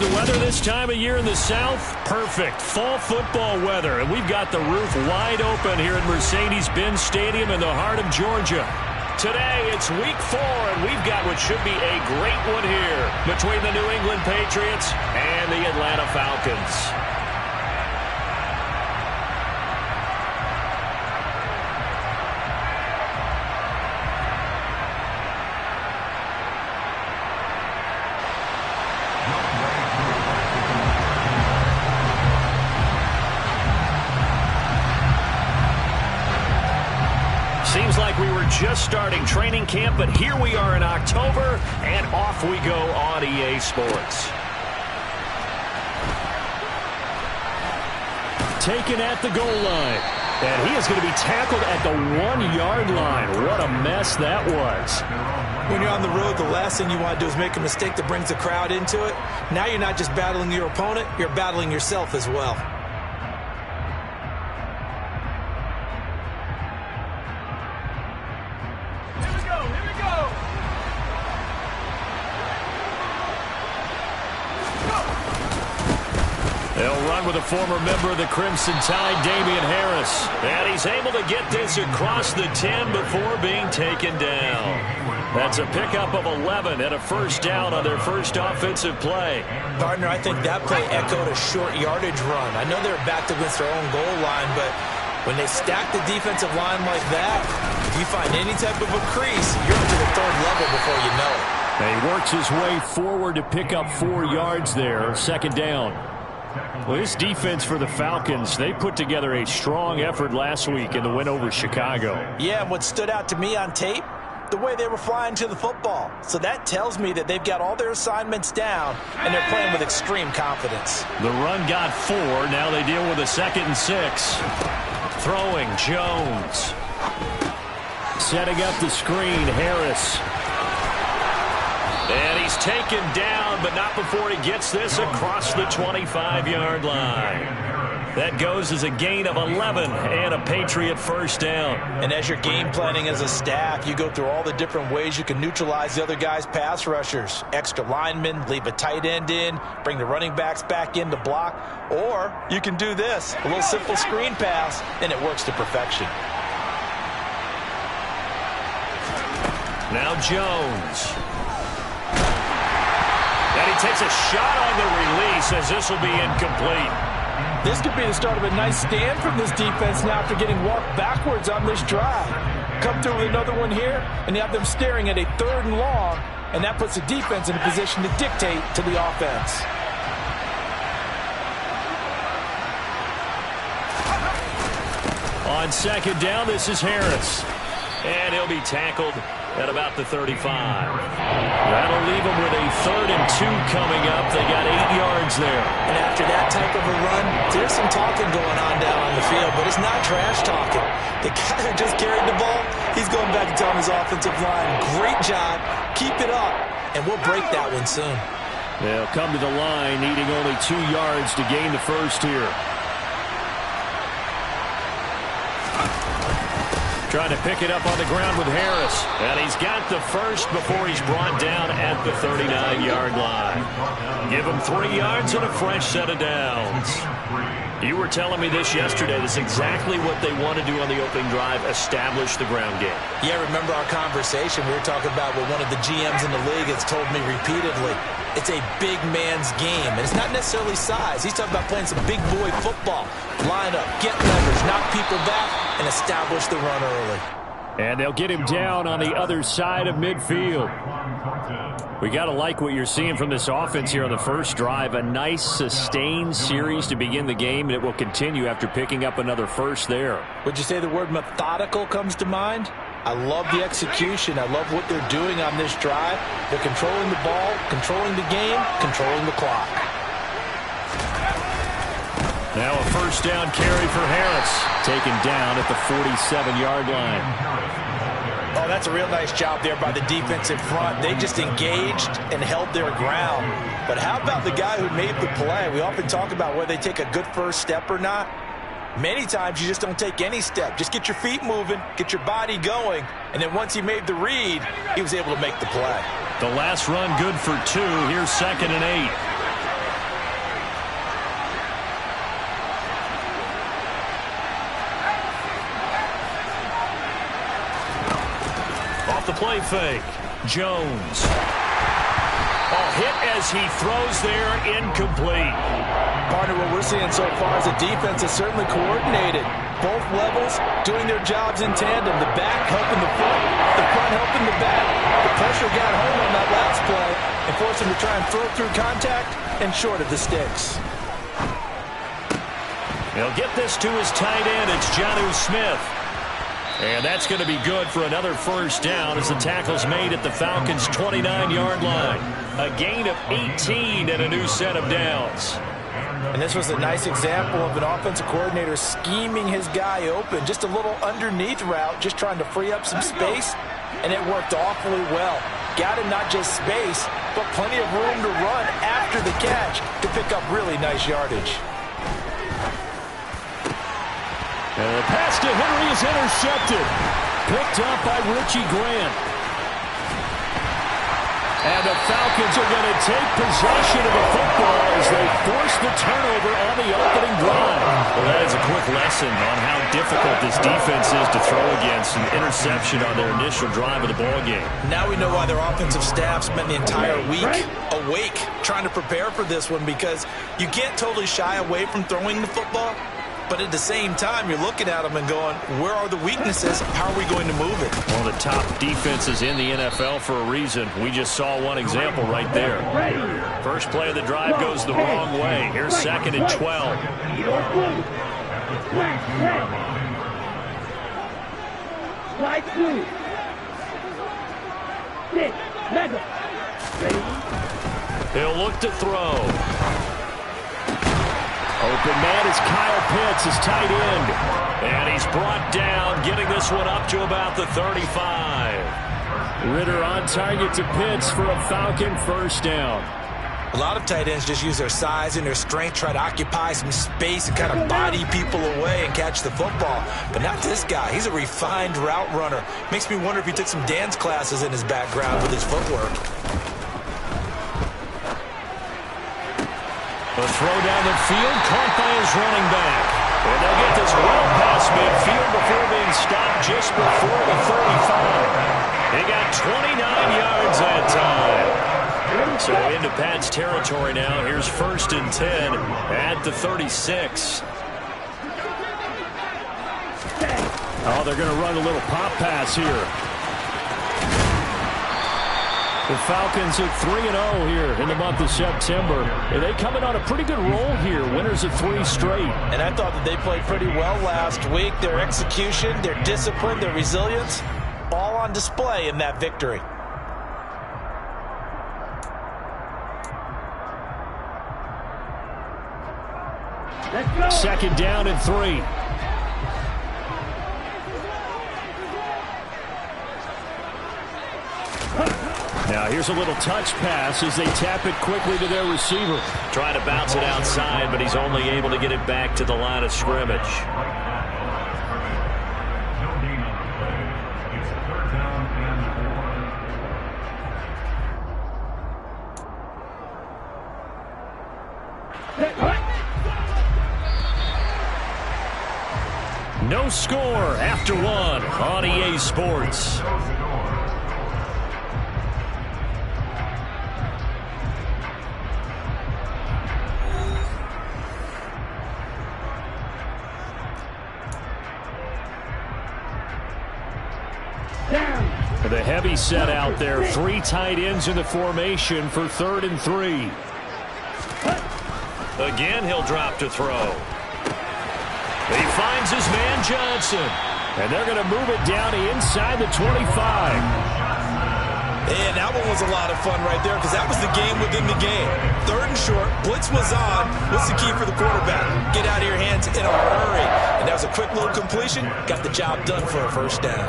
The weather this time of year in the South, perfect. Fall football weather, and we've got the roof wide open here at Mercedes-Benz Stadium in the heart of Georgia. Today, it's week 4, and we've got what should be a great one here between the New England Patriots and the Atlanta Falcons. Seems like we were just starting training camp, but here we are in October, and off we go on EA Sports. Taken at the goal line, and he is going to be tackled at the 1-yard line. What a mess that was. When you're on the road, the last thing you want to do is make a mistake that brings the crowd into it. Now you're not just battling your opponent, you're battling yourself as well. They'll run with a former member of the Crimson Tide, Damian Harris. And he's able to get this across the 10 before being taken down. That's a pickup of 11 and a first down on their first offensive play. Gardner, I think that play echoed a short yardage run. I know they're backed against their own goal line, but when they stack the defensive line like that, if you find any type of a crease, you're up to the third level before you know it. And he works his way forward to pick up 4 yards there, second down. Well, this defense for the Falcons, they put together a strong effort last week in the win over Chicago. Yeah, and what stood out to me on tape, the way they were flying to the football. So that tells me that they've got all their assignments down, and they're playing with extreme confidence. The run got 4. Now they deal with a 2nd and 6. Throwing, Jones. Setting up the screen, Harris. And he's taken down, but not before he gets this across the 25-yard line. That goes as a gain of 11 and a Patriot first down. And as you're game planning as a staff, you go through all the different ways you can neutralize the other guy's pass rushers. Extra linemen, leave a tight end in, bring the running backs back in to block. Or you can do this, a little simple screen pass, and it works to perfection. Now Jones. And he takes a shot on the release as this will be incomplete. This could be the start of a nice stand from this defense now after getting walked backwards on this drive. Come through with another one here, and you have them staring at a 3rd and long, and that puts the defense in a position to dictate to the offense. On second down, this is Harris. And he'll be tackled at about the 35. That'll leave them with a 3rd and 2 coming up. They got 8 yards there. And after that type of a run, there's some talking going on down on the field, but it's not trash talking. The guy who just carried the ball, he's going back and telling his offensive line, great job, keep it up, and we'll break that one soon. They'll come to the line, needing only 2 yards to gain the first here. Trying to pick it up on the ground with Harris. And he's got the first before he's brought down at the 39-yard line. Give him 3 yards and a fresh set of downs. You were telling me this yesterday. This is exactly what they want to do on the opening drive, establish the ground game. Yeah, remember our conversation. We were talking about what one of the GMs in the league has told me repeatedly. It's a big man's game, and it's not necessarily size. He's talking about playing some big boy football. Line up, get leverage, knock people back, and establish the run early. And they'll get him down on the other side of midfield. We got to like what you're seeing from this offense here on the first drive. A nice, sustained series to begin the game, and it will continue after picking up another first there. Would you say the word methodical comes to mind? I love the execution. I love what they're doing on this drive. They're controlling the ball, controlling the game, controlling the clock. Now a first down carry for Harris. Taken down at the 47-yard line. Oh, that's a real nice job there by the defensive front. They just engaged and held their ground. But how about the guy who made the play? We often talk about whether they take a good first step or not. Many times you just don't take any step. Just get your feet moving, get your body going, and then once he made the read, he was able to make the play. The last run good for 2. Here's 2nd and 8. the play fake. Jones. Hit as he throws there, incomplete. Partner, what we're seeing so far is the defense is certainly coordinated. Both levels doing their jobs in tandem. The back helping the front helping the back. The pressure got home on that last play and forced him to try and throw through contact and short of the sticks. He'll get this to his tight end. It's Jonnu Smith. And that's going to be good for another first down as the tackle's made at the Falcons' 29-yard line. A gain of 18 and a new set of downs. And this was a nice example of an offensive coordinator scheming his guy open. Just a little underneath route, just trying to free up some space, and it worked awfully well. Got him not just space, but plenty of room to run after the catch to pick up really nice yardage. And the pass to Henry is intercepted. Picked up by Richie Grant. And the Falcons are going to take possession of the football as they force the turnover on the opening drive. Well, that is a quick lesson on how difficult this defense is to throw against an interception on their initial drive of the ballgame. Now we know why their offensive staff spent the entire week awake trying to prepare for this one, because you can't totally shy away from throwing the football. But at the same time, you're looking at them and going, where are the weaknesses? How are we going to move it? One of the top defenses in the NFL for a reason. We just saw one example right there. First play of the drive goes the wrong way. Here's 2nd and 12. He'll look to throw. Open man is Kyle Pitts, his tight end. And he's brought down, getting this one up to about the 35. Ritter on target to Pitts for a Falcon first down. A lot of tight ends just use their size and their strength, try to occupy some space and kind of body people away and catch the football. But not this guy. He's a refined route runner. Makes me wonder if he took some dance classes in his background with his footwork. A throw down the field, caught by his running back. And they'll get this well past midfield before being stopped just before the 35. He got 29 yards that time. So into Pat's territory now. Here's 1st and 10 at the 36. Oh, they're going to run a little pop pass here. The Falcons are 3-0 here in the month of September. And they come in on a pretty good roll here. Winners of 3 straight. And I thought that they played pretty well last week. Their execution, their discipline, their resilience, all on display in that victory. Let's go. 2nd down and 3. Now here's a little touch pass as they tap it quickly to their receiver. Trying to bounce it outside, but he's only able to get it back to the line of scrimmage. No score after 1 on EA Sports. The heavy set out there. 3 tight ends in the formation for 3rd and 3. Again, he'll drop to throw. He finds his man Johnson. And they're going to move it down inside the 25. And that one was a lot of fun right there, because that was the game within the game. 3rd and short, blitz was on. What's the key for the quarterback? Get out of your hands in a hurry. And that was a quick little completion. Got the job done for a first down.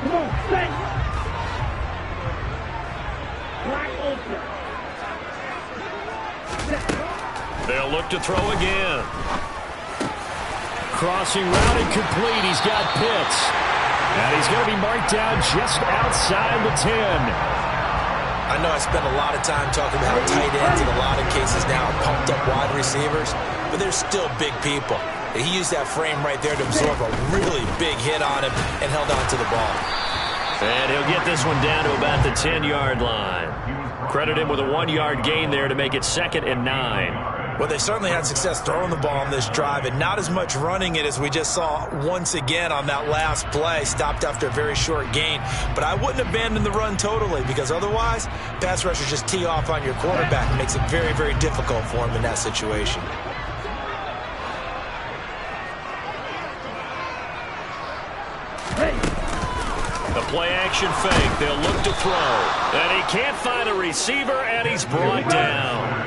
Come on, stay. They'll look to throw again. Crossing route incomplete. He's got Pitts. And he's going to be marked down just outside the 10. I know I spent a lot of time talking about tight ends in a lot of cases now, pumped up wide receivers, but they're still big people. He used that frame right there to absorb a really big hit on him and held on to the ball. And he'll get this one down to about the 10-yard line. Credit him with a 1-yard gain there to make it 2nd and 9. Well, they certainly had success throwing the ball on this drive, and not as much running it as we just saw once again on that last play. Stopped after a very short gain. But I wouldn't abandon the run totally, because otherwise, pass rushers just tee off on your quarterback. It makes it very, very difficult for him in that situation. The play-action fake. They'll look to throw. And he can't find a receiver, and he's brought down.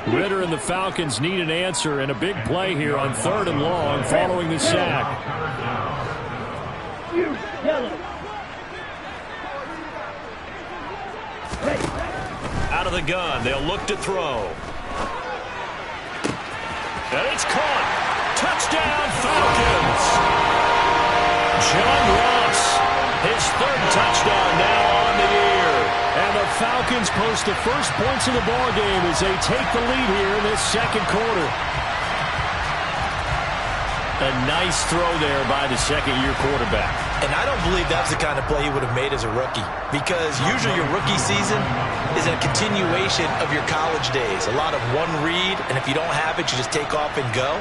Ridder and the Falcons need an answer, and a big play here on 3rd and long following the sack. Out of the gun. They'll look to throw. And it's caught. Touchdown, Falcons. John Ross, his 3rd touchdown now on the year. And the Falcons post the first points of the ballgame as they take the lead here in this 2nd quarter. A nice throw there by the 2nd-year quarterback. And I don't believe that's the kind of play he would have made as a rookie, because usually your rookie season is a continuation of your college days. A lot of one read, and if you don't have it, you just take off and go.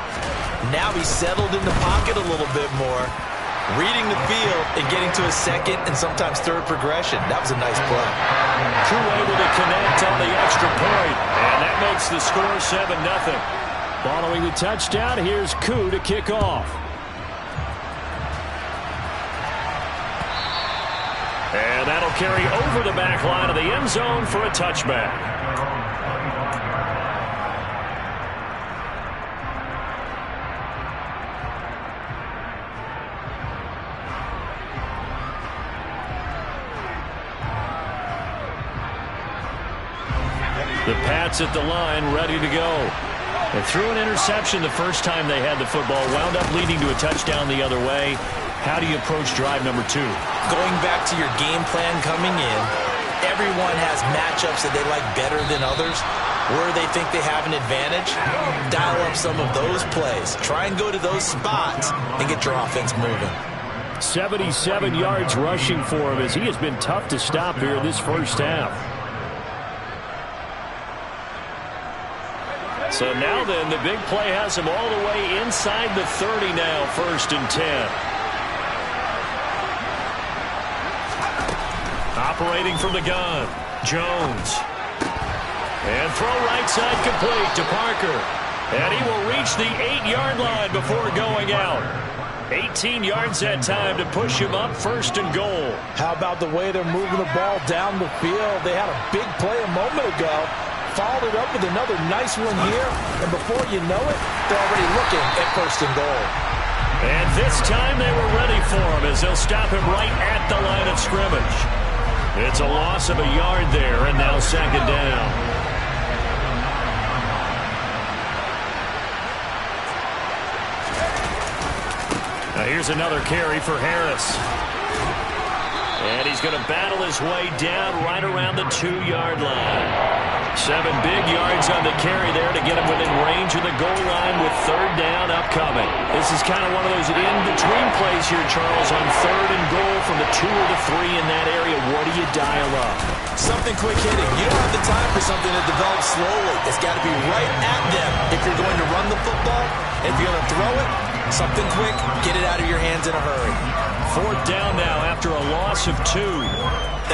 Now he's settled in the pocket a little bit more, reading the field and getting to his 2nd and sometimes 3rd progression. That was a nice play. Koo able to connect on the extra point, and that makes the score 7-0. Following the touchdown, here's Koo to kick off. And that'll carry over the back line of the end zone for a touchback. The Pats at the line, ready to go. They threw an interception the first time they had the football, wound up leading to a touchdown the other way. How do you approach drive number 2? Going back to your game plan coming in, everyone has matchups that they like better than others, where they think they have an advantage. Dial up some of those plays. Try and go to those spots and get your offense moving. 77 yards rushing for him as he has been tough to stop here in this first half. So now then, the big play has him all the way inside the 30 now, 1st and 10. Operating from the gun, Jones. And throw right side complete to Parker. And he will reach the 8-yard line before going out. 18 yards that time to push him up, 1st and goal. How about the way they're moving the ball down the field? They had a big play a moment ago. Followed it up with another nice one here. And before you know it, they're already looking at 1st and goal. And this time they were ready for him as they'll stop him right at the line of scrimmage. It's a loss of a yard there, and now 2nd down. Now here's another carry for Harris. And he's going to battle his way down right around the 2-yard line. 7 big yards on the carry there to get him within range of the goal line with 3rd down upcoming. This is kind of one of those in-between plays here, Charles, on 3rd and goal from the 2 or the 3 in that area. What do you dial up? Something quick hitting. You don't have the time for something to develop slowly. It's got to be right at them if you're going to run the football. If you're going to throw it, something quick, get it out of your hands in a hurry. 4th down now after a loss of 2.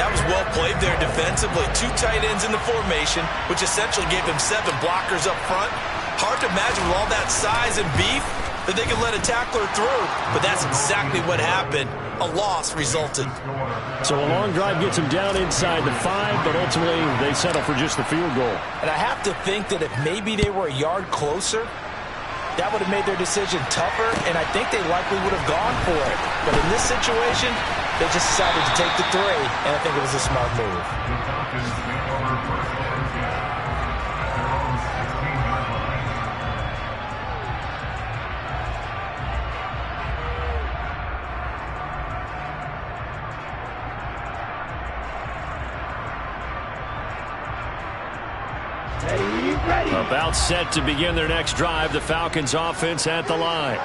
That was well played there defensively. 2 tight ends in the formation, which essentially gave them 7 blockers up front. Hard to imagine with all that size and beef that they could let a tackler through. But that's exactly what happened. A loss resulted. So a long drive gets them down inside the 5, but ultimately they settle for just the field goal. And I have to think that if maybe they were a yard closer, that would have made their decision tougher, and I think they likely would have gone for it. But in this situation, they just decided to take the 3, and I think it was a smart move. About set to begin their next drive, the Falcons offense at the line.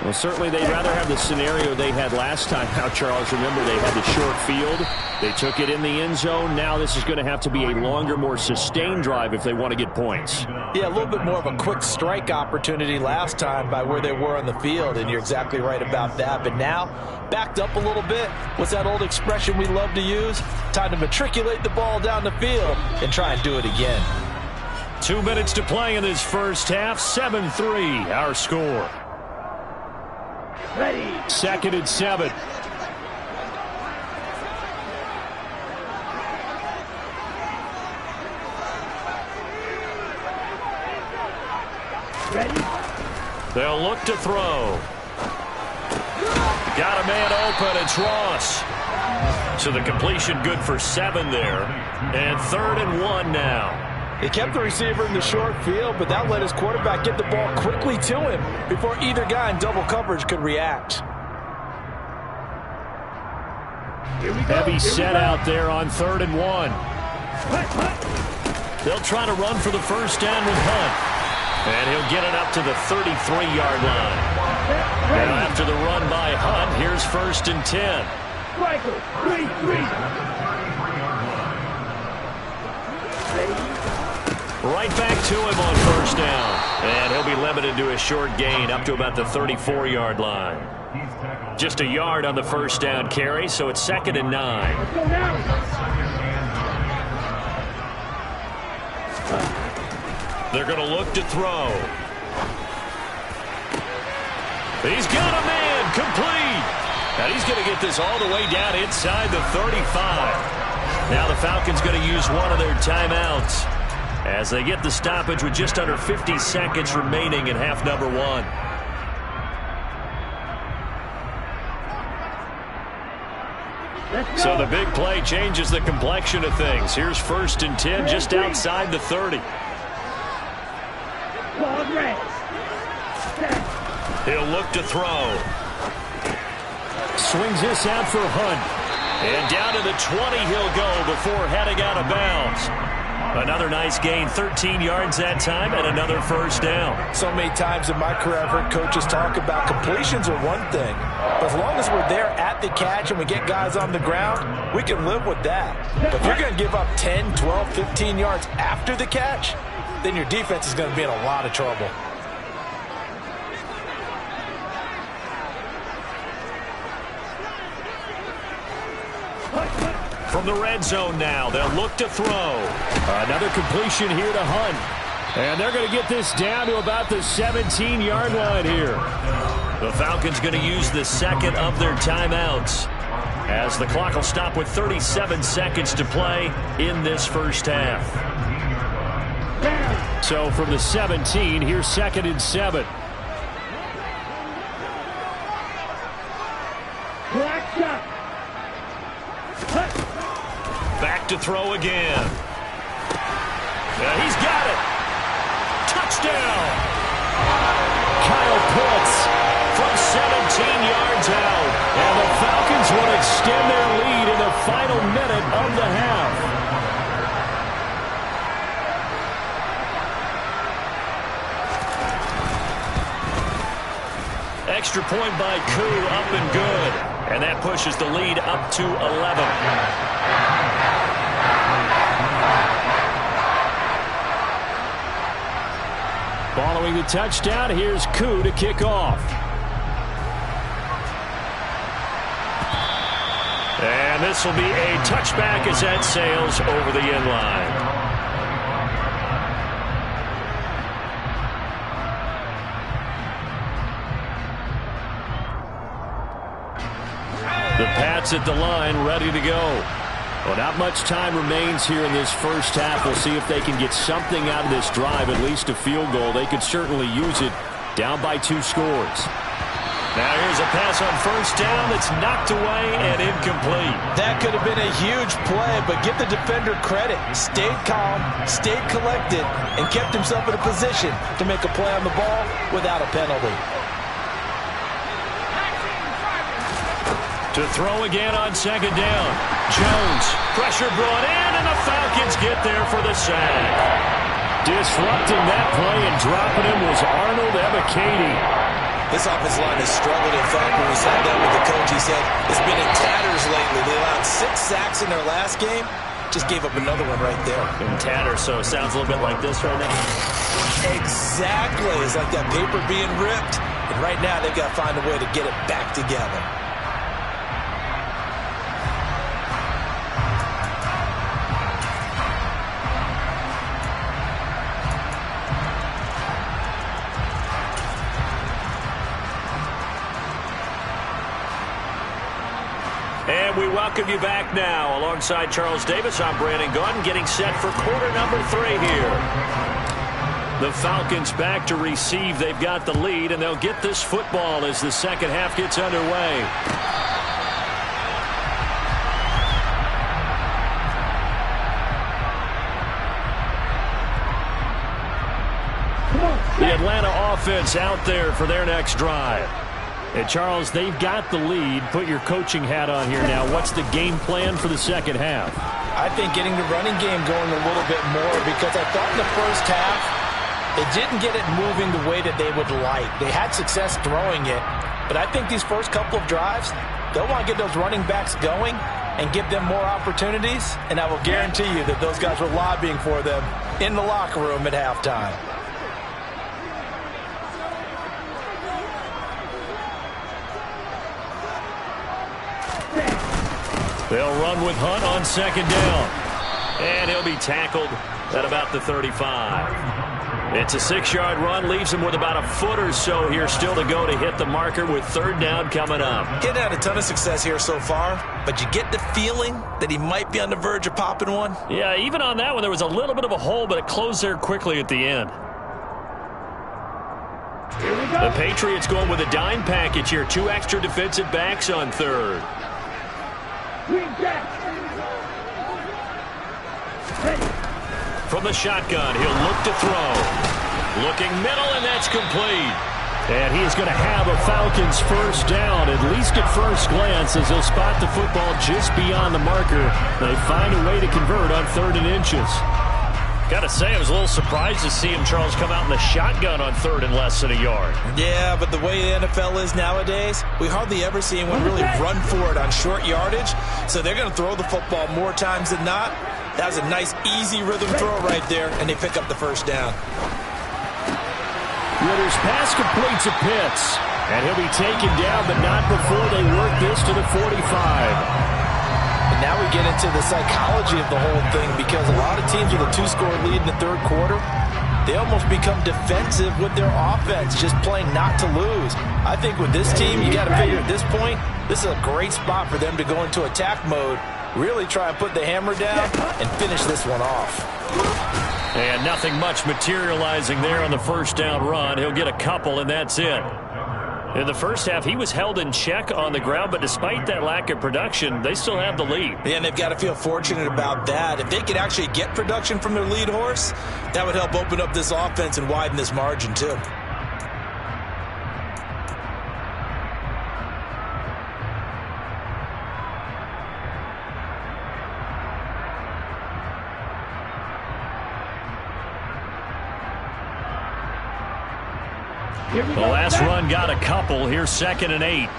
Well, certainly they'd rather have the scenario they had last time out, Charles. Remember, they had the short field. They took it in the end zone. Now this is going to have to be a longer, more sustained drive if they want to get points. Yeah, a little bit more of a quick strike opportunity last time by where they were on the field, and you're exactly right about that. But now, backed up a little bit. What's that old expression we love to use? Time to matriculate the ball down the field and try and do it again. 2 minutes to play in this first half. 7-3, our score. Ready. 2nd and 7. Ready. They'll look to throw. Got a man open. It's Ross. So the completion good for 7 there. And 3rd and 1 now. They kept the receiver in the short field, but that let his quarterback get the ball quickly to him before either guy in double coverage could react. Heavy set out there on 3rd and 1. They'll try to run for the first down with Hunt. And he'll get it up to the 33-yard line. Now after the run by Hunt, here's 1st and 10. Right back to him on 1st down. And he'll be limited to a short gain up to about the 34-yard line. Just a yard on the 1st down carry, so it's 2nd and 9. They're going to look to throw. He's got a man complete. And he's going to get this all the way down inside the 35. Now the Falcons going to use one of their timeouts as they get the stoppage with just under 50 seconds remaining in half number 1. So the big play changes the complexion of things. Here's 1st and 10 just outside the 30. He'll look to throw. Swings this out for Hunt. And down to the 20 he'll go before heading out of bounds. Another nice gain, 13 yards that time, and another 1st down. So many times in my career, I've heard coaches talk about completions are one thing. But as long as we're there at the catch and we get guys on the ground, we can live with that. But if you're going to give up 10, 12, 15 yards after the catch, then your defense is going to be in a lot of trouble. From the red zone now, they'll look to throw. Another completion here to Hunt. And they're going to get this down to about the 17-yard line here. The Falcons going to use the 2nd of their timeouts as the clock will stop with 37 seconds to play in this first half. So from the 17, here's 2nd and 7. Back to throw again. He's got it. Touchdown. Kyle Pitts from 17 yards out. And the Falcons will extend their lead in the final minute of the half. Extra point by Koo, up and good. And that pushes the lead up to 11. Following the touchdown, here's Koo to kick off. And this will be a touchback as that sails over the end line. The Pats at the line, ready to go. Well, not much time remains here in this first half. We'll see if they can get something out of this drive, at least a field goal. They could certainly use it, down by 2 scores. Now here's a pass on 1st down that's knocked away and incomplete. That could have been a huge play, but give the defender credit. Stayed calm, stayed collected, and kept himself in a position to make a play on the ball without a penalty. To throw again on 2nd down. Jones, pressure brought in, and the Falcons get there for the sack. Disrupting that play and dropping him was Arnold Ebiketie. This offensive line has struggled. In fact, when we sat down with the coach, he said it's been in tatters lately. They allowed 6 sacks in their last game. Just gave up another one right there. In tatters, so it sounds a little bit like this right now. Exactly. It's like that paper being ripped. And right now, they've got to find a way to get it back together. And we welcome you back now. Alongside Charles Davis, I'm Brandon Gaudin, getting set for quarter number 3 here. The Falcons back to receive. They've got the lead, and they'll get this football as the second half gets underway. The Atlanta offense out there for their next drive. And Charles, they've got the lead. Put your coaching hat on here now. What's the game plan for the second half? I think getting the running game going a little bit more, because I thought in the first half they didn't get it moving the way that they would like. They had success throwing it, but I think these first couple of drives, they'll want to get those running backs going and give them more opportunities, and I will guarantee you that those guys were lobbying for them in the locker room at halftime. They'll run with Hunt on second down. And he'll be tackled at about the 35. It's a 6-yard run, leaves him with about a foot or so here still to go to hit the marker with third down coming up. He's had a ton of success here so far, but you get the feeling that he might be on the verge of popping one. Yeah, even on that one, there was a little bit of a hole, but it closed there quickly at the end. The Patriots going with a dime package here. 2 extra defensive backs on third. From the shotgun, he'll look to throw. Looking middle, and that's complete. And he's going to have a Falcons first down, at least at first glance, as he'll spot the football just beyond the marker. They find a way to convert on 3rd and inches. Got to say, I was a little surprised to see him, Charles, come out in the shotgun on 3rd and less than a yard. Yeah, but the way the NFL is nowadays, we hardly ever see anyone really run for it on short yardage. So they're going to throw the football more times than not. That was a nice, easy rhythm throw right there, and they pick up the first down. Ritter's pass completes to Pitts, and he'll be taken down, but not before they work this to the 45. And now we get into the psychology of the whole thing, because a lot of teams with a 2-score lead in the third quarter, they almost become defensive with their offense, just playing not to lose. I think with this team, you got to figure at this point, this is a great spot for them to go into attack mode, really try and put the hammer down and finish this one off. And nothing much materializing there on the first down run. He'll get a couple, and that's it. In the first half, he was held in check on the ground, but despite that lack of production, they still have the lead. Yeah, and they've got to feel fortunate about that. If they could actually get production from their lead horse, that would help open up this offense and widen this margin too. The last run got a couple. Here's 2nd and 8.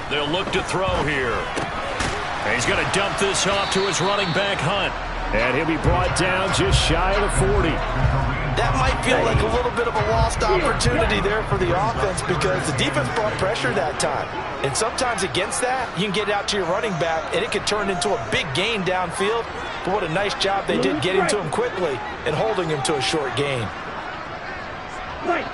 They'll look to throw here. And he's going to dump this off to his running back, Hunt. And he'll be brought down just shy of the 40. That might feel like a little bit of a lost opportunity there for the offense, because the defense brought pressure that time. And sometimes against that, you can get out to your running back, and it could turn into a big gain downfield. But what a nice job they did getting to him quickly and holding him to a short gain. White.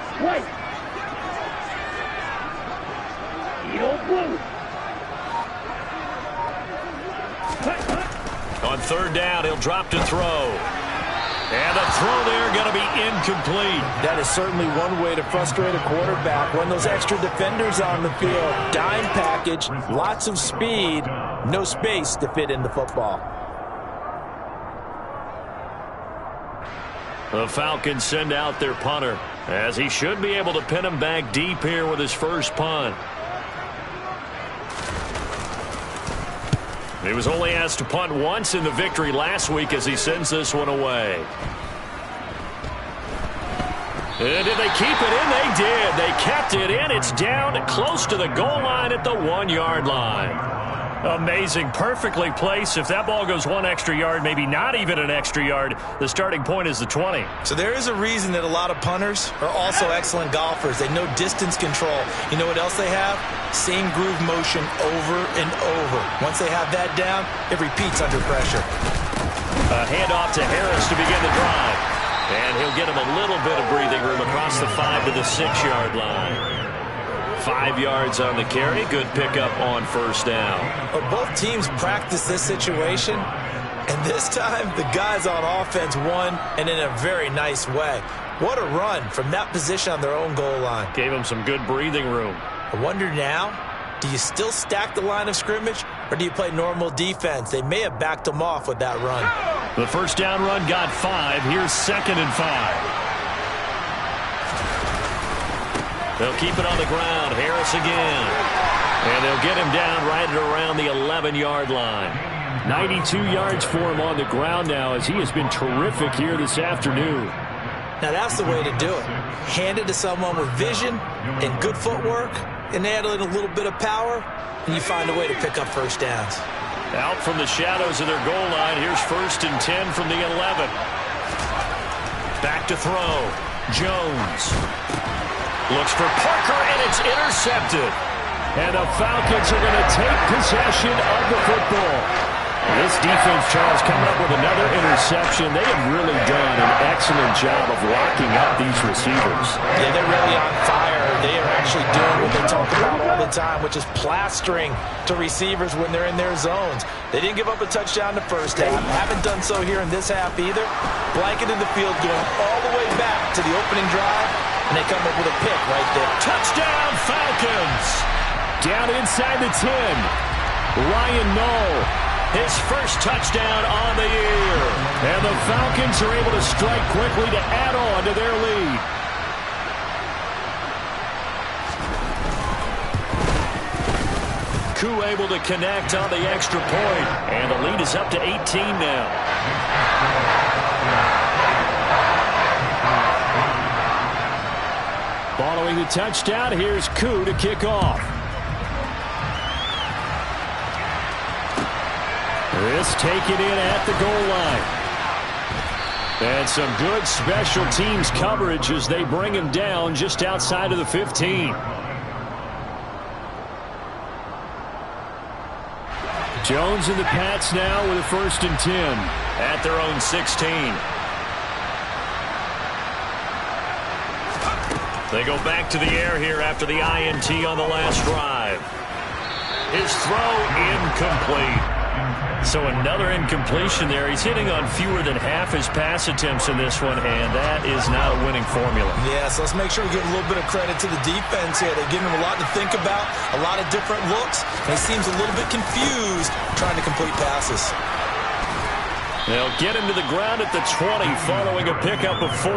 On 3rd down, he'll drop to throw. And the throw there going to be incomplete. That is certainly one way to frustrate a quarterback. When those extra defenders on the field, dime package, lots of speed, no space to fit in the football. The Falcons send out their punter, as he should be able to pin him back deep here with his first punt. He was only asked to punt once in the victory last week as he sends this one away. And did they keep it in? They did. They kept it in. It's down close to the goal line at the 1-yard line. Amazing. Perfectly placed. If that ball goes one extra yard, maybe not even an extra yard, the starting point is the 20. So there is a reason that a lot of punters are also excellent golfers. They know distance control. You know what else they have? Same groove motion over and over. Once they have that down, it repeats under pressure. A handoff to Harris to begin the drive. And he'll get him a little bit of breathing room across the 5 to the 6-yard line. 5 yards on the carry. Good pickup on first down. But both teams practice this situation, and this time the guys on offense won, and in a very nice way. What a run from that position on their own goal line. Gave him some good breathing room. I wonder now, do you still stack the line of scrimmage, or do you play normal defense? They may have backed them off with that run. The first down run got 5. Here's 2nd and 5. They'll keep it on the ground. Harris again. And they'll get him down right at around the 11-yard line. 92 yards for him on the ground now, as he has been terrific here this afternoon. Now that's the way to do it. Hand it to someone with vision and good footwork, and add in a little bit of power, and you find a way to pick up first downs. Out from the shadows of their goal line. Here's 1st and 10 from the 11. Back to throw. Jones. Looks for Parker, and it's intercepted. And the Falcons are going to take possession of the football. This defense, Charles, coming up with another interception. They have really done an excellent job of locking up these receivers. Yeah, they're really on fire. They are actually doing what they talk about all the time, which is plastering to receivers when they're in their zones. They didn't give up a touchdown the first half. Haven't done so here in this half either. Blanketed the field, going all the way back to the opening drive. And they come up with a pick right there. Touchdown, Falcons! Down inside the 10. Ryan Knoll, his first touchdown on the year. And the Falcons are able to strike quickly to add on to their lead. Koo able to connect on the extra point. And the lead is up to 18 now. Following the touchdown, here's Koo to kick off. This taken in at the goal line. And some good special teams coverage as they bring him down just outside of the 15. Jones and the Pats now with a 1st and 10 at their own 16. They go back to the air here after the INT on the last drive. His throw incomplete. So another incompletion there. He's hitting on fewer than half his pass attempts in this one, and that is not a winning formula. Yeah, so let's make sure we give a little bit of credit to the defense here. They're giving him a lot to think about, a lot of different looks, and he seems a little bit confused trying to complete passes. They'll get him to the ground at the 20 following a pickup of 4.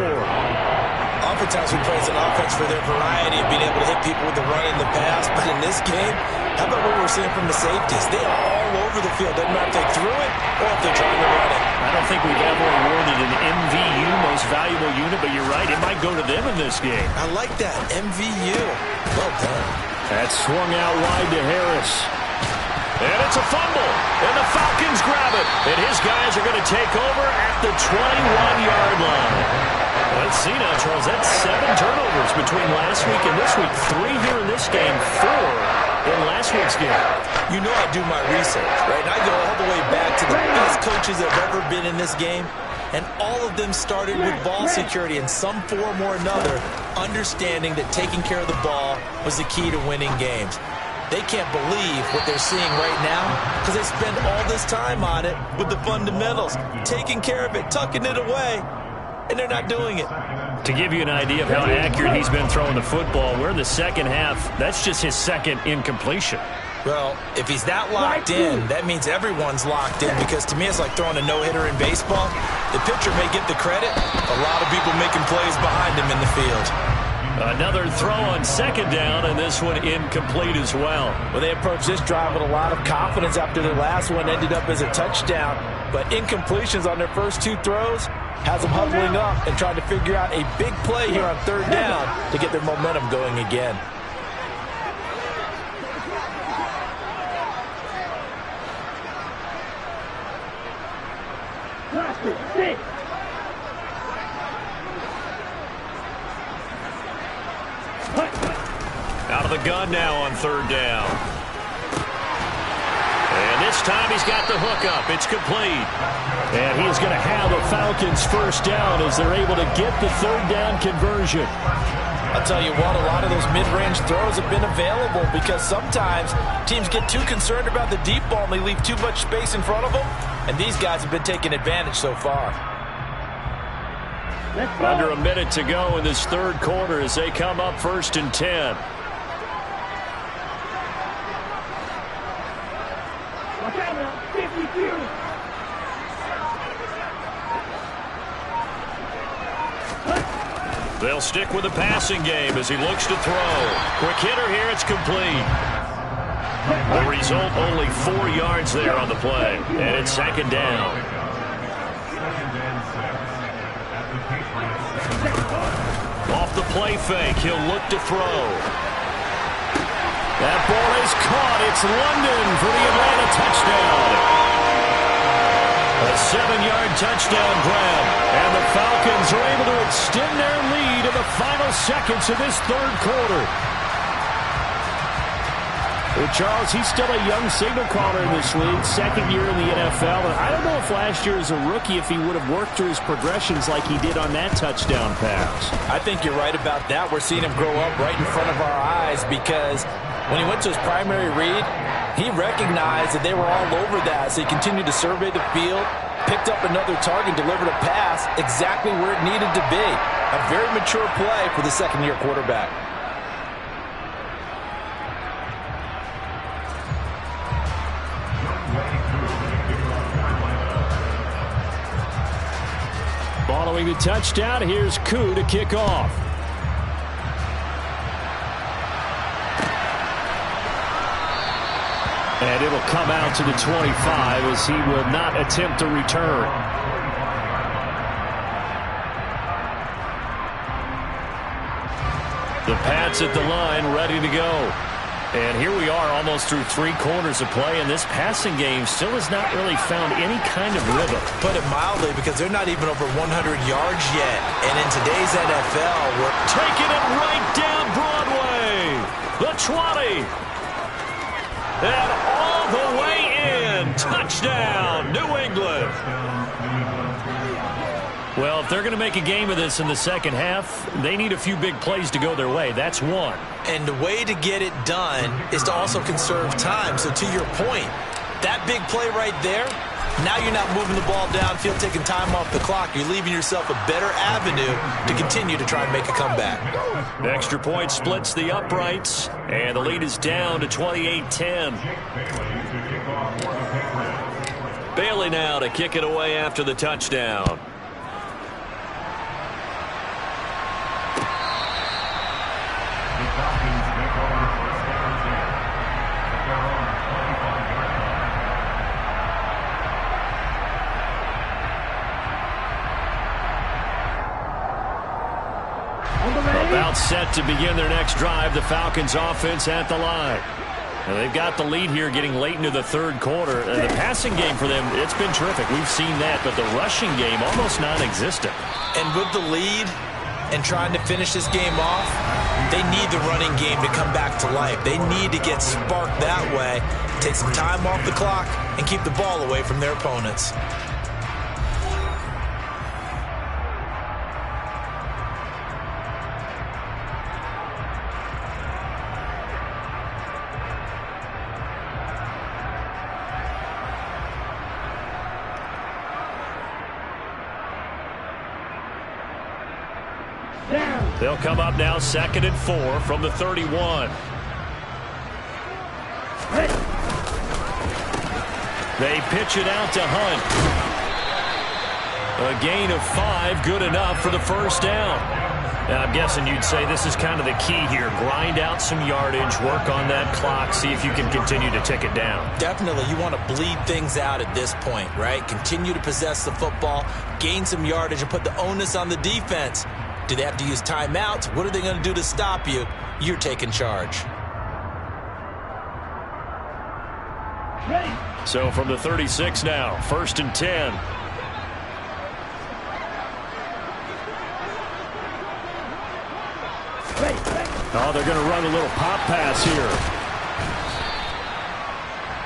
Oftentimes we praise an offense for their variety of being able to hit people with the run and the pass, but in this game, how about what we're seeing from the safeties? They are all over the field. Doesn't matter if they threw it or if they're trying to run it. I don't think we've ever awarded an MVU, most valuable unit, but you're right, it might go to them in this game. I like that, MVU. Well done. That's swung out wide to Harris. And it's a fumble, and the Falcons grab it. And his guys are going to take over at the 21-yard line. Let's see now, Charles. That's 7 turnovers between last week and this week. 3 here in this game, 4 in last week's game. You know I do my research, right? And I go all the way back to the best coaches that have ever been in this game. And all of them started with ball security in some form or another, understanding that taking care of the ball was the key to winning games. They can't believe what they're seeing right now because they spend all this time on it with the fundamentals, taking care of it, tucking it away, and they're not doing it. To give you an idea of how accurate he's been throwing the football, we're in the second half. That's just his second incompletion. Well, if he's that locked in, that means everyone's locked in, because to me it's like throwing a no-hitter in baseball. The pitcher may get the credit. A lot of people making plays behind him in the field. Another throw on second down, and this one incomplete as well. Well, they approached this drive with a lot of confidence after their last one ended up as a touchdown. But incompletions on their first two throws has them huddling up and trying to figure out a big play here on third down to get their momentum going again. Out of the gun now on third down. And this time he's got the hook up. It's complete. And he's going to have a Falcons first down as they're able to get the third down conversion. I'll tell you what, a lot of those mid-range throws have been available because sometimes teams get too concerned about the deep ball and they leave too much space in front of them. And these guys have been taking advantage so far. Under a minute to go in this third quarter as they come up 1st and 10. They'll stick with the passing game as he looks to throw. Quick hitter here, it's complete. The result, only 4 yards there on the play. And it's second down. Off the play fake, he'll look to throw. That ball is caught. It's London for the Atlanta touchdown. A 7-yard touchdown grab. And the Falcons are able to extend their lead in the final seconds of this third quarter. Well, Charles, he's still a young signal caller in this league, second year in the NFL. And I don't know if last year as a rookie, if he would have worked through his progressions like he did on that touchdown pass. I think you're right about that. We're seeing him grow up right in front of our eyes because when he went to his primary read, he recognized that they were all over that. So he continued to survey the field, picked up another target, delivered a pass exactly where it needed to be. A very mature play for the second-year quarterback. Following the touchdown, here's Koo to kick off. And it'll come out to the 25 as he will not attempt to return. The Pats at the line, ready to go. And here we are almost through 3 quarters of play, and this passing game still has not really found any kind of rhythm. Put it mildly, because they're not even over 100 yards yet. And in today's NFL, we're taking it right down Broadway. The 20. And all the way in. Touchdown, New England. Well, if they're going to make a game of this in the second half, they need a few big plays to go their way. That's one. And the way to get it done is to also conserve time. So to your point, that big play right there, now you're not moving the ball downfield, taking time off the clock. You're leaving yourself a better avenue to continue to try and make a comeback. The extra point splits the uprights, and the lead is down to 28-10. Bailey now to kick it away after the touchdown. About set to begin their next drive, the Falcons offense at the line. And they've got the lead here getting late into the third quarter. The passing game for them, it's been terrific. We've seen that, but the rushing game almost non-existent. And with the lead and trying to finish this game off, they need the running game to come back to life. They need to get sparked that way, take some time off the clock, and keep the ball away from their opponents. They'll come up now 2nd and 4 from the 31. They pitch it out to Hunt. A gain of 5, good enough for the first down. Now, I'm guessing you'd say this is kind of the key here. Grind out some yardage, work on that clock, see if you can continue to tick it down. Definitely. You want to bleed things out at this point, right? Continue to possess the football, gain some yardage, and put the onus on the defense. Do they have to use timeouts? What are they going to do to stop you? You're taking charge. Ready. So from the 36 now, 1st and 10. Oh, they're going to run a little pop pass here.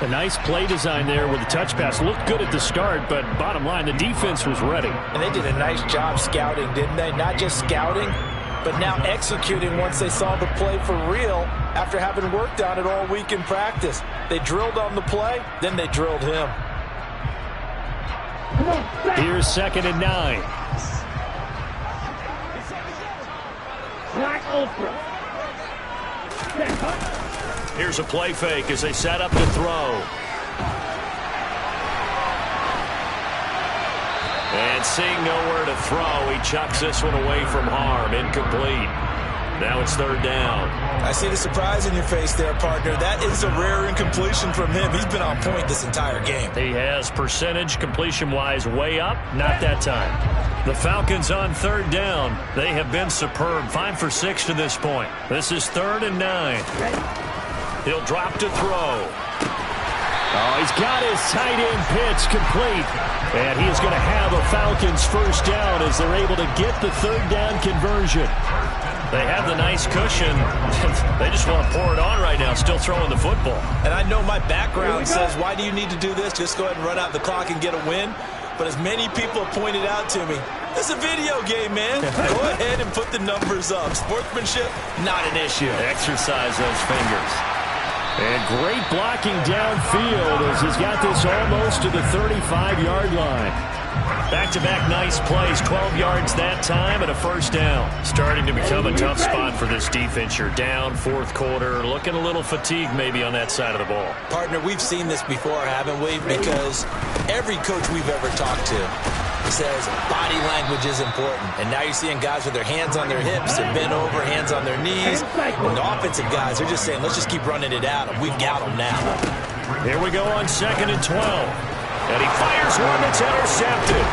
A nice play design there with the touch pass. Looked good at the start, but bottom line, the defense was ready. And they did a nice job scouting, didn't they? Not just scouting, but now executing once they saw the play for real after having worked on it all week in practice. They drilled on the play, then they drilled him. Here's 2nd and 9. Black Ultra. Here's a play fake as they set up to throw. And seeing nowhere to throw, he chucks this one away from harm. Incomplete. Now it's 3rd down. I see the surprise in your face there, partner. That is a rare incompletion from him. He's been on point this entire game. He has percentage completion-wise way up. Not that time. The Falcons on 3rd down. They have been superb. 5 for 6 to this point. This is 3rd and 9. He'll drop to throw. Oh, he's got his tight end pitch complete. And he is going to have a Falcons first down as they're able to get the 3rd down conversion. They have the nice cushion. They just want to pour it on right now, still throwing the football. And I know my background says, why do you need to do this? Just go ahead and run out the clock and get a win. But as many people have pointed out to me, this is a video game, man. Go ahead and put the numbers up. Sportsmanship, not an issue. Exercise those fingers. And great blocking downfield as he's got this almost to the 35-yard line. Back-to-back nice plays, 12 yards that time and a first down. Starting to become a tough spot for this defense. You're down 4th quarter, looking a little fatigued maybe on that side of the ball. Partner, we've seen this before, haven't we? Because every coach we've ever talked to says body language is important. And now you're seeing guys with their hands on their hips, they're bent over, hands on their knees. And the offensive guys are just saying, let's just keep running it at them. We've got them now. Here we go on 2nd and 12. And he fires one that's intercepted.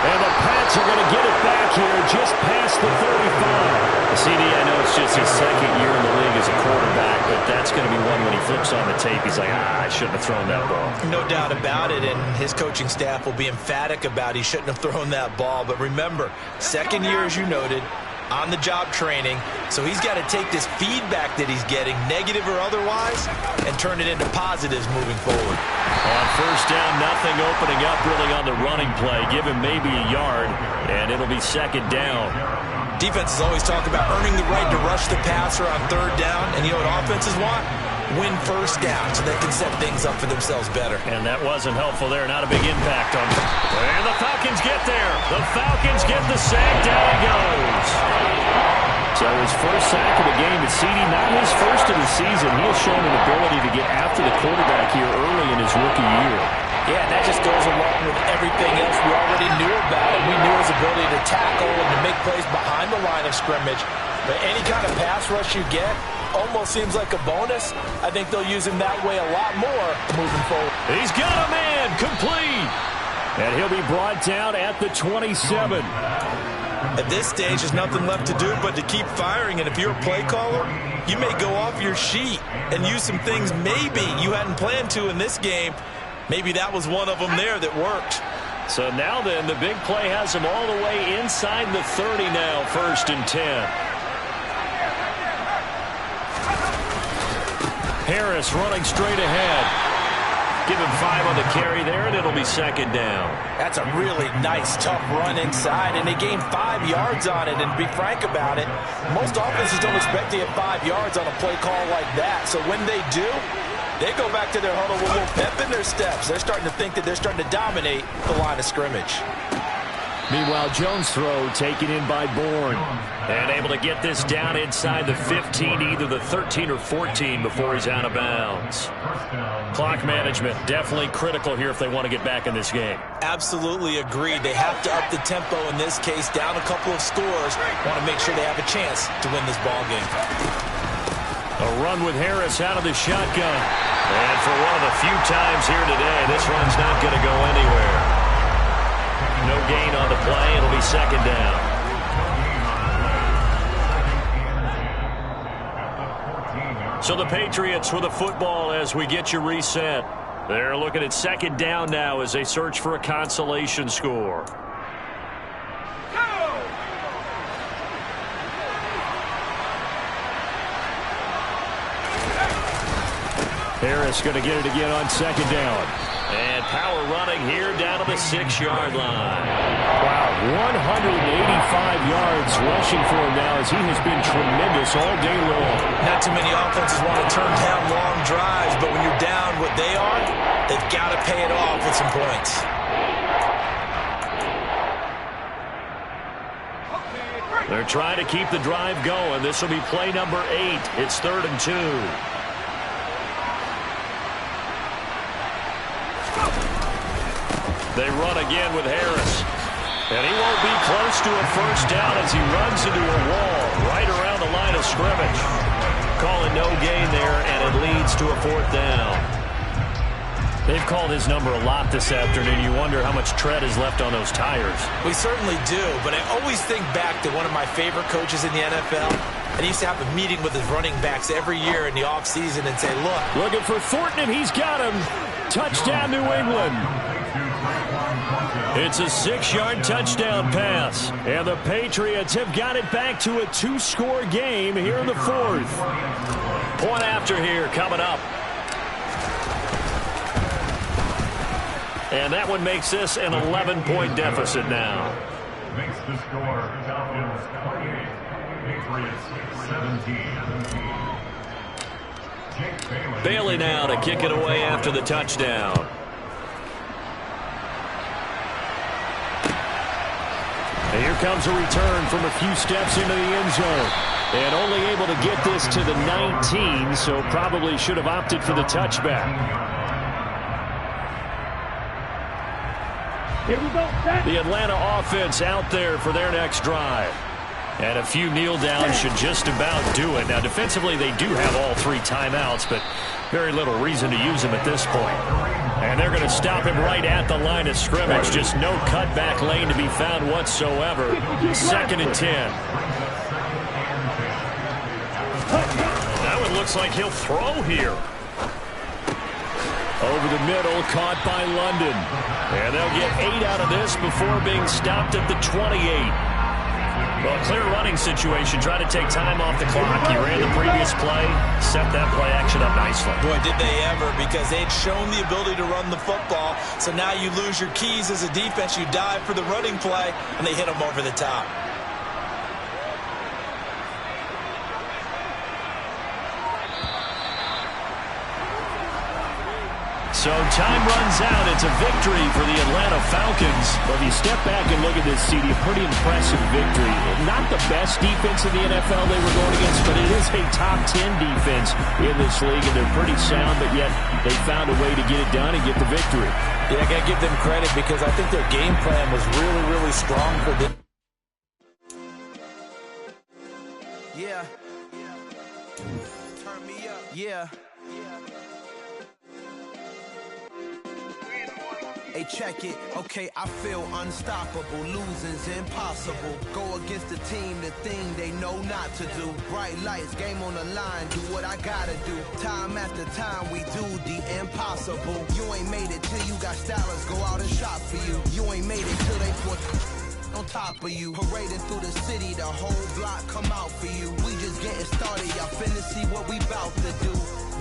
And the Pats are going to get it back here just past the 35. CD, I know it's just his 2nd year in the league as a quarterback, but that's going to be one when he flips on the tape. He's like, I shouldn't have thrown that ball. No doubt about it, and his coaching staff will be emphatic about he shouldn't have thrown that ball. But remember, 2nd year, as you noted, on-the-job training, so he's got to take this feedback that he's getting, negative or otherwise, and turn it into positives moving forward. On first down, nothing opening up really on the running play. Give him maybe a yard, and it'll be 2nd down. Defenses always talk about earning the right to rush the passer on 3rd down, and you know what offenses want? Win first down so they can set things up for themselves better. And that wasn't helpful there. Not a big impact on them. And the Falcons get there. The Falcons get the sack. Down he goes. So his first sack of the game at CD, not his first of the season. He has shown an ability to get after the quarterback here early in his rookie year. Yeah, and that just goes along with everything else we already knew about him. We knew his ability to tackle and to make plays behind the line of scrimmage. But any kind of pass rush you get almost seems like a bonus. I think they'll use him that way a lot more moving forward. He's got a man complete. And he'll be brought down at the 27. At this stage, there's nothing left to do but to keep firing. And if you're a play caller, you may go off your sheet and use some things maybe you hadn't planned to in this game. Maybe that was one of them there that worked. So now then, the big play has him all the way inside the 30 now, 1st and 10. Harris running straight ahead. Give him 5 on the carry there, and it'll be 2nd down. That's a really nice, tough run inside, and they gained 5 yards on it. And to be frank about it, most offenses don't expect to get 5 yards on a play call like that. So when they do, they go back to their huddle with a little pep in their steps. They're starting to think that they're starting to dominate the line of scrimmage. Meanwhile, Jones' throw taken in by Bourne. And able to get this down inside the 15, either the 13 or 14 before he's out of bounds. Clock management definitely critical here if they want to get back in this game. Absolutely agreed. They have to up the tempo in this case, down a couple of scores. Want to make sure they have a chance to win this ball game. A run with Harris out of the shotgun. And for one of the few times here today, this run's not going to go anywhere. No gain on the play. It'll be second down. So the Patriots with the football as we get you reset. They're looking at second down now as they search for a consolation score. Harris going to get it again on second down. And power running here down to the 6-yard line. Wow, 185 yards rushing for him now as he has been tremendous all day long. Not too many offenses want to turn down long drives, but when you're down what they are, they've got to pay it off with some points. They're trying to keep the drive going. This will be play number 8. It's 3rd and 2. They run again with Harris. And he won't be close to a first down as he runs into a wall right around the line of scrimmage. Calling no gain there, and it leads to a 4th down. They've called his number a lot this afternoon. You wonder how much tread is left on those tires. We certainly do, but I always think back to one of my favorite coaches in the NFL. And he used to have a meeting with his running backs every year in the offseason and say, look. Looking for Thornton, and he's got him. Touchdown, New England. It's a 6-yard touchdown pass. And the Patriots have got it back to a 2-score game here in the 4th. Point after here coming up. And that one makes this an 11-point deficit now. Makes the score Falcons 28, Patriots 17. Bailey now to kick it away after the touchdown. And here comes a return from a few steps into the end zone. And only able to get this to the 19, so probably should have opted for the touchback. Here we go. The Atlanta offense out there for their next drive. And a few kneel downs should just about do it. Now, defensively, they do have all 3 timeouts, but very little reason to use them at this point. And they're going to stop him right at the line of scrimmage. Just no cutback lane to be found whatsoever. 2nd and 10. That one looks like he'll throw here. Over the middle, caught by London. And they'll get 8 out of this before being stopped at the 28. Well, clear running situation. Try to take time off the clock. You ran the previous play, set that play action up nicely. Boy, did they ever, because they'd shown the ability to run the football. So now you lose your keys as a defense. You dive for the running play, and they hit them over the top. So time runs out. It's a victory for the Atlanta Falcons. But if you step back and look at this, CD, a pretty impressive victory. Not the best defense in the NFL they were going against, but it is a top 10 defense in this league, and they're pretty sound, but yet they found a way to get it done and get the victory. Yeah, I got to give them credit because I think their game plan was really, really strong for them. Yeah. Turn me up. Yeah. Hey, check it. Okay, I feel unstoppable. Losing's impossible. Go against the team, the thing they know not to do. Bright lights, game on the line. Do what I gotta do. Time after time, we do the impossible. You ain't made it till you got stylers go out and shop for you. You ain't made it till they put on top of you. Parading through the city, the whole block come out for you. We just getting started. Y'all finna see what we bout to do.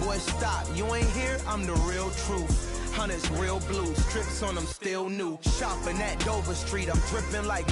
Boy, stop. You ain't here? I'm the real truth. Hunters, real blues, trips on them still new. Shopping at Dover Street, I'm dripping like